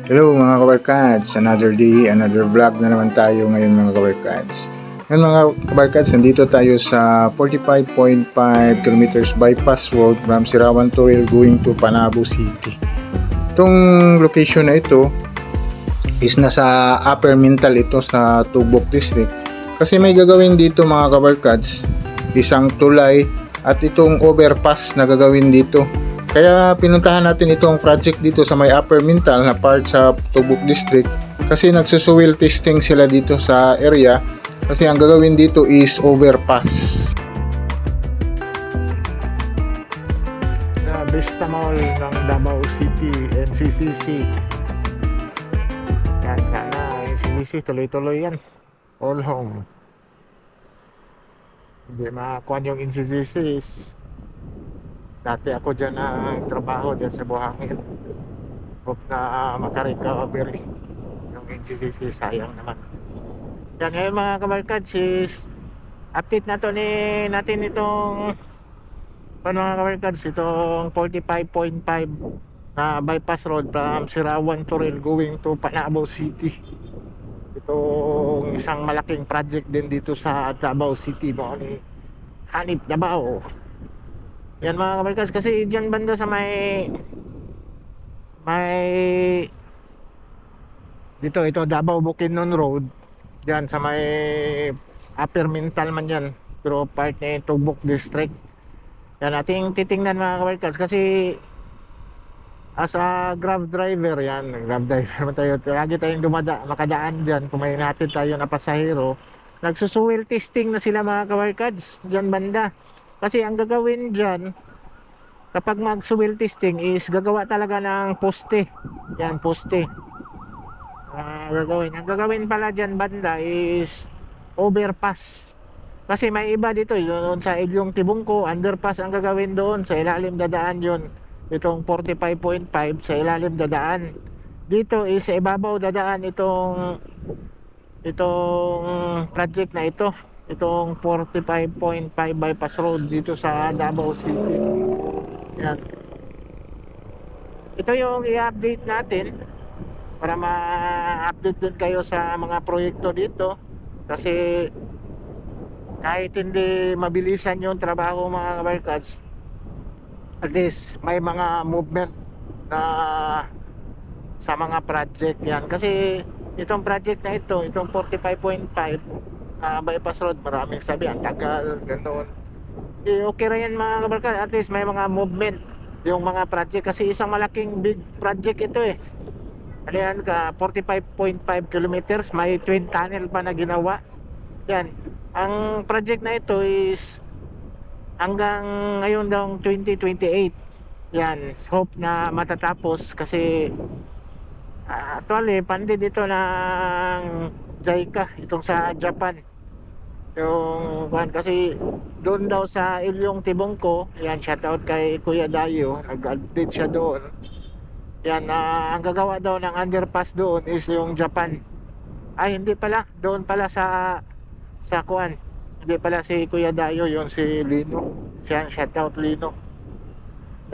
Hello mga kabarkads, another day, another vlog na naman tayo ngayon mga kabarkads. Ngayon mga kabarkads, nandito tayo sa 45.5 kilometers bypass road from Sirawan Toril going to Panabo City. Itong location na ito is nasa Upper Mintal ito sa Tubok District. Kasi may gagawin dito mga kabarkads, isang tulay at itong overpass na gagawin dito. Kaya pinuntahan natin itong project dito sa may Upper Mintal na part sa Tubok District kasi nagsusuwil testing sila dito sa area kasi ang gagawin dito is overpass. Na Vista Mall ng Davao City, NCCC. Yan, sana NCCC tuloy-tuloy yan. All home. Hindi makakuha yung NCCC. Dati ako dyan ang trabaho dyan sa Buhangin. Hope na makarecover yung NCCC, sayang naman. Yan ngayon mga kabarkads, update na to natin itong mga kabarkads, itong 45.5 na bypass road from Sirawan Toril going to Panabo City. Itong isang malaking project din dito sa Davao City, mga ni Hanip Davao. Yan mga kabarkas, kasi dyan banda sa may dito, ito Davao Bukidnon Road, dyan sa may Upper Mintal man yan, pero part na Tubok District. Yan ating titingnan mga kabarkas, kasi as a grab driver, yan grab driver man tayo, lagi tayong makadaan dyan kung may natin tayo na pasahero. Nagsusuwil testing na sila mga kabarkads dyan banda, kasi ang gagawin dyan kapag mag-soil testing is gagawa talaga ng poste. Yan, poste. Ang gagawin pala dyan banda is overpass. Kasi may iba dito, yun sa Ilyong Tibungko, underpass ang gagawin doon, sa ilalim dadaan yun. Itong 45.5 sa ilalim dadaan. Dito is sa ibabaw dadaan itong project na ito. Itong 45.5 bypass road dito sa Davao City. Yan. Ito yung i-update natin para ma-update din kayo sa mga proyekto dito, kasi kahit hindi mabilisan yung trabaho mga kabarkads, at least may mga movement na sa mga project yan. Kasi itong project na ito, itong 45.5 bypass road, maraming sabi ang tagal, ganoon. Okay rin yan mga kabarkads, at least may mga movement yung mga project, kasi isang malaking big project ito eh. Ano yan ka, 45.5 kilometers, may twin tunnel pa na ginawa. Yan, ang project na ito is hanggang ngayon daw 2028. Yan, hope na matatapos, kasi actually funded dito ng JICA, itong sa Japan. Yung kasi doon daw sa Ilyong Tibungko, yan, shoutout kay Kuya Dayo, nag-update siya doon. Yan, ang gagawa daw ng underpass doon is yung Japan. Ay, hindi pala, doon pala sa Kuan. Hindi pala si Kuya Dayo, yon si Lino. Siya, shoutout Lino.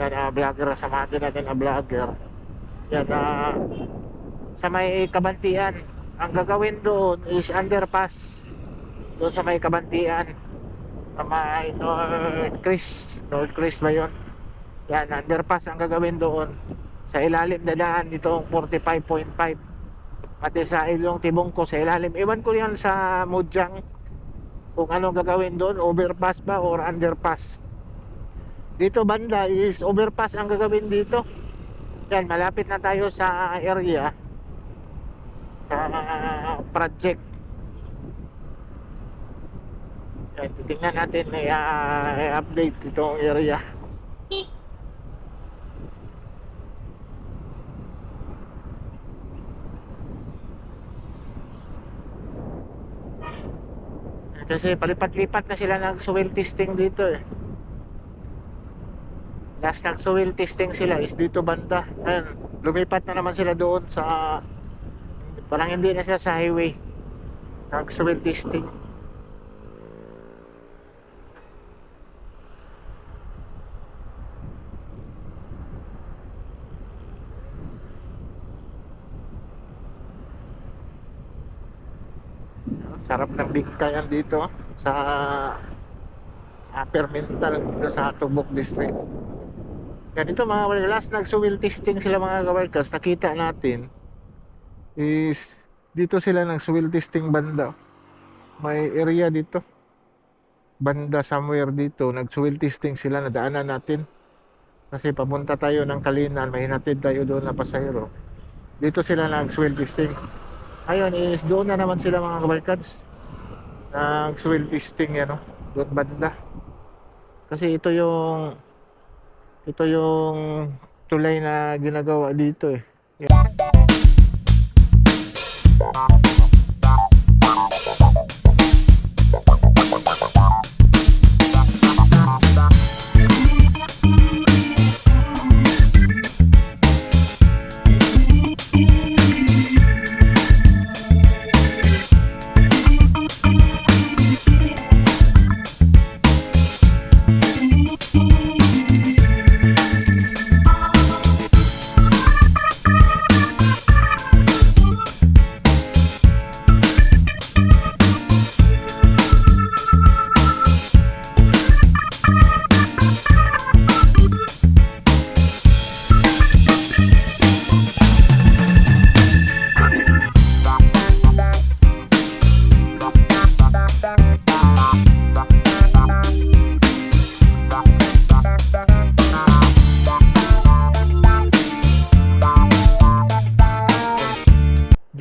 Yan, vlogger, samahan din natin na vlogger. Yan, sa may Kabantian, ang gagawin doon is underpass. Doon sa may Kabantian, sa may North Chris ba yun? Yan, underpass ang gagawin doon. Sa ilalim na daan itong 45.5, pati sa Ilyong Tibungko sa ilalim. Iwan ko yan sa Mojang kung anong gagawin doon, overpass ba or underpass. Dito banda is overpass ang gagawin dito. Yan, malapit na tayo sa area, sa project. Yan, titingnan natin, i-update itong area. Kasi palipat-lipat na sila nag-soil testing dito eh. Last nag-soil testing sila is dito banda. Ayun, lumipat na naman sila doon sa, parang hindi na sila sa highway nag-soil testing. Sarap ng bigkayan dito sa Upper Mental dito sa Tubok District. Yan ito mga kabarkas, last nag-soil testing sila mga kabarkas, nakita natin is dito sila nag-soil testing banda. May area dito, banda somewhere dito, nag-soil testing sila, nadaanan natin. Kasi papunta tayo ng Kalinan, may hinatid tayo doon na pasahero. Dito sila nag-soil testing. Ayun is doon na naman sila mga kabarkads. Nag-soil testing yan, no? Doon banda. Kasi ito yung tulay na ginagawa dito eh.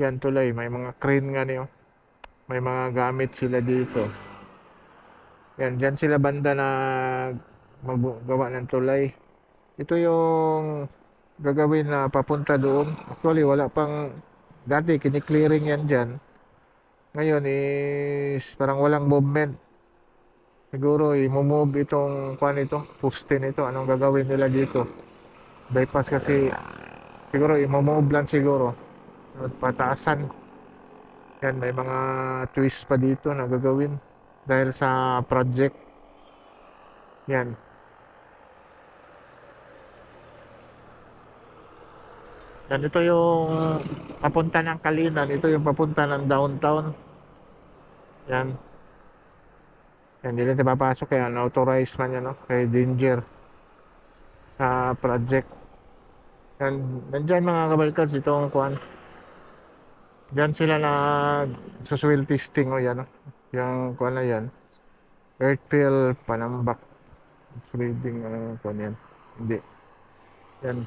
Diyan tulay, may mga crane nga niyo. May mga gamit sila dito. Yan, diyan sila banda na magawa ng tulay. Ito yung gagawin na papunta doon. Actually, wala pang dati kini-clearing yan diyan. Ngayon is parang walang movement. Siguro i-move itong kuan ito, poste nito. Anong gagawin nila dito? Bypass kasi siguro i-move lang siguro. Pataasan. Yan, may mga twist pa dito na gagawin dahil sa project. Yan. Yan, ito yung papunta ng Kalinan. Ito yung papunta ng downtown. Yan. Yan, hindi natin papasok kaya unauthorized man yan, no? Kaya danger sa project. Yan, nandyan mga kabalkads, itong kuan. Diyan sila nag-soil testing o yan, no? Yung kuan na yan. Earthfill, Panambak. Reading, kuan yan. Hindi. Yan.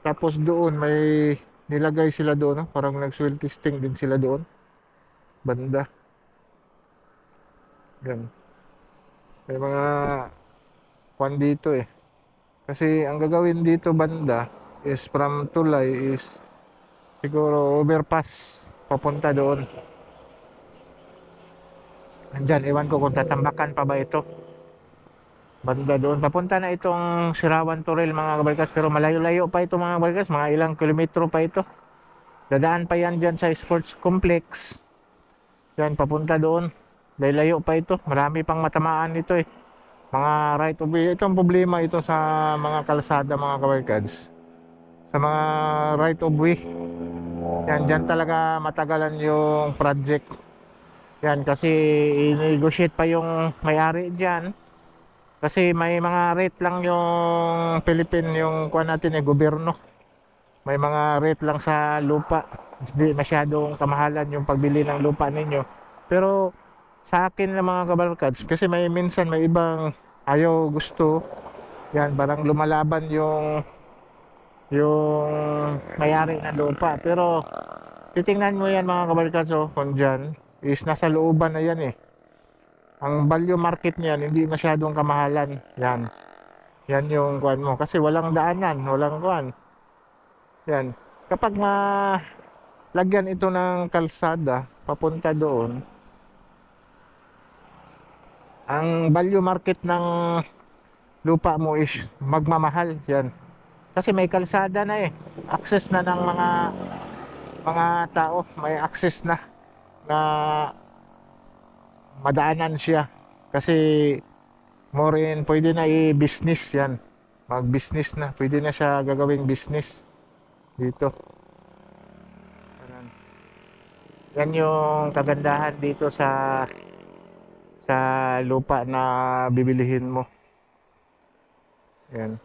Tapos doon may nilagay sila doon, no? Parang nag-soil testing din sila doon. Banda. Yan. May mga kwan dito eh. Kasi ang gagawin dito banda is from Tulay is siguro overpass papunta doon. Andyan, ewan ko kung tatambakan pa ba ito. Banda doon. Papunta na itong Sirawan Turel mga kabarkas. Pero malayo-layo pa ito mga kabarkas. Mga ilang kilometro pa ito. Dadaan pa yan dyan sa sports complex. Yan, papunta doon. Dahil layo pa ito. Marami pang matamaan ito eh. Mga right of way. Ito ang problema ito sa mga kalsada mga kabarkads. Sa mga right of way. Yan, dyan talaga matagalan yung project. Yan, kasi i-negotiate pa yung may-ari dyan. Kasi may mga rate lang yung Philippine, yung kuha natin gobyerno. May mga rate lang sa lupa. Hindi masyadong kamahalan yung pagbili ng lupa ninyo. Pero sa akin na mga kabarkads, kasi may minsan may ibang ayaw gusto. Yan, parang lumalaban yung may-ari ng lupa. Pero titingnan mo yan mga kabarkads, kung dyan is nasa looban na yan eh. Ang value market niyan hindi masyadong kamahalan. Yan. Yan yung kuan mo kasi walang daanan, walang kuan. Yan. Kapag lagyan ito ng kalsada papunta doon, ang value market ng lupa mo is magmamahal. Yan. Kasi may kalsada na eh. Access na ng mga tao, may access na madaanan siya kasi more in pwede na i-business yan, mag-business na, pwede na siya gagawing business dito. Ayan. Yan yung kagandahan dito sa lupa na bibilihin mo. Yan.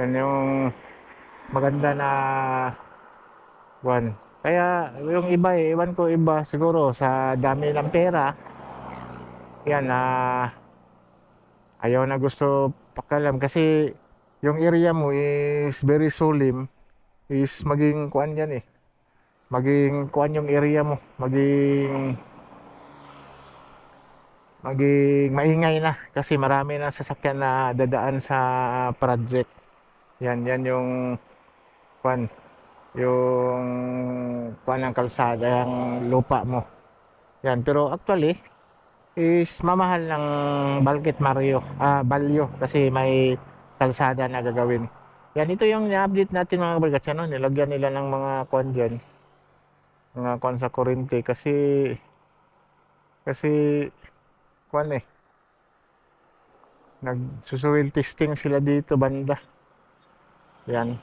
Yan yung maganda na one. Kaya yung iba iwan ko iba siguro sa dami ng pera. Yan ayaw na gusto pakalam kasi yung area mo is very solim, is maging kuan yan maging kuan yung area mo, maging maingay na kasi marami na sasakyan na dadaan sa project. Yan yung kuan, yung kuan ng kalsada, yung lupa mo. Yan, pero actually is mamahal ng Balyo kasi may kalsada na gagawin. Yan, ito yung ni-update natin mga kabarkats, nilagyan nila ng mga kuan dyan, mga kuan sa kurente kasi kuan nagsusuwil testing sila dito banda. Yan.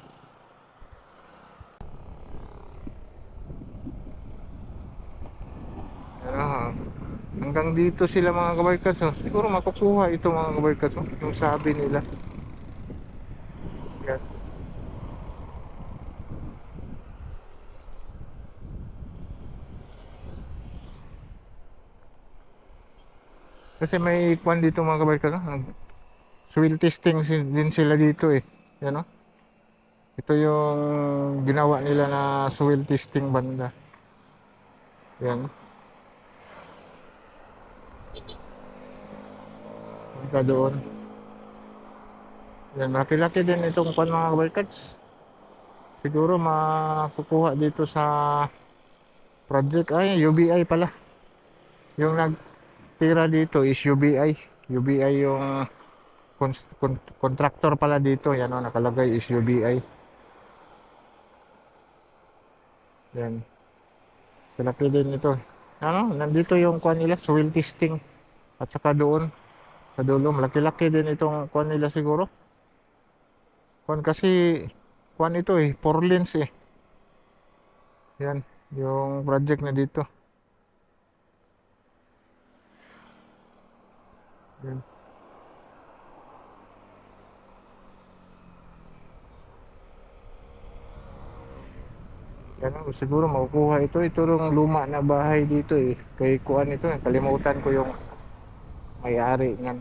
Ano, hanggang dito sila mga kabarkats. Siguro makukuha ito mga kabarkats, yung sabi nila. Yan. Kasi may kwan dito mga kabarkats, soil testing din sila dito Yan ito yung ginawa nila na soil testing banda. Yan. Punta doon. Yan, laki-laki din itong kwan mga kabarkats. Siguro makukuha dito sa project. Ay, UBI pala. Yung nagtira dito is UBI. UBI yung contractor pala dito. Yan nakalagay is UBI. Yan. Malaki din ito. Nandito yung kuha nila, soil testing. At saka doon, sa dulo, malaki-laki din itong kuha nila siguro. Kuha kasi, kuha ito 4 lanes Yan, yung project na dito. Yan. Yan siguro makukuha ito. Ito yung luma na bahay dito Kay kuan ito, kalimutan ko yung may-ari niyan.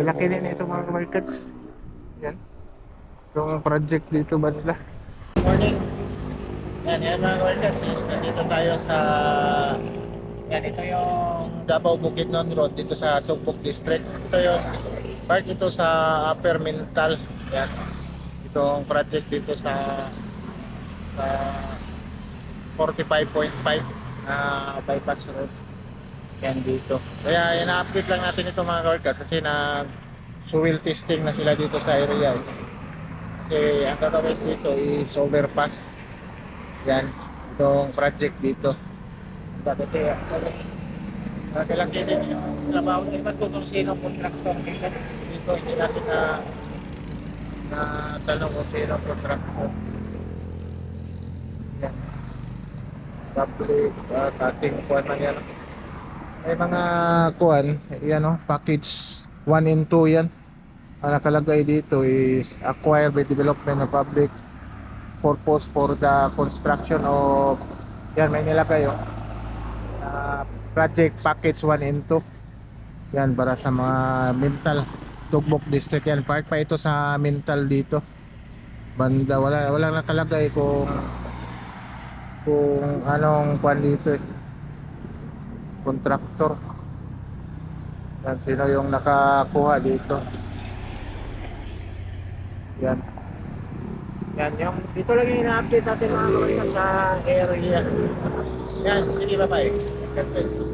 Laki din ito mga kamarkets. Yan. Yung project dito ba nila? Morning. Yan mga kamarkets. Nandito tayo sa ito yung Davao Bukidnon Road dito sa Tugbok District. Ito yung part ito sa Upper Mintal. Yan. Itong project dito sa 45.5 na bypass road. Yan dito. Kaya ina-update lang natin ito mga kawarkas kasi soil testing na sila dito sa area Kasi ang gagawin dito is overpass. Yan. Itong project dito. Kasi laki-laki din yung trabaho nila kung sino contractor dito. Hindi natin na tanong kung sino contractor. Yan. Public, cutting kuan man yan. May mga kuan, yan oh, package 1 and 2 yan. Ang nakalagay dito is acquire by development of public purpose for the construction of, yan may nilagay oh, project package 1 and 2. Yan para sa mga mental, Tugbok district yan. Part pa ito sa mental dito. Banda wala nakalagay kung anong kwan dito eh. Contractor. Yan sino yung nakakuha dito. Yan. Yan yung dito lang yung ina-update natin mga kabayan sa area. Yan, sige bye-bye.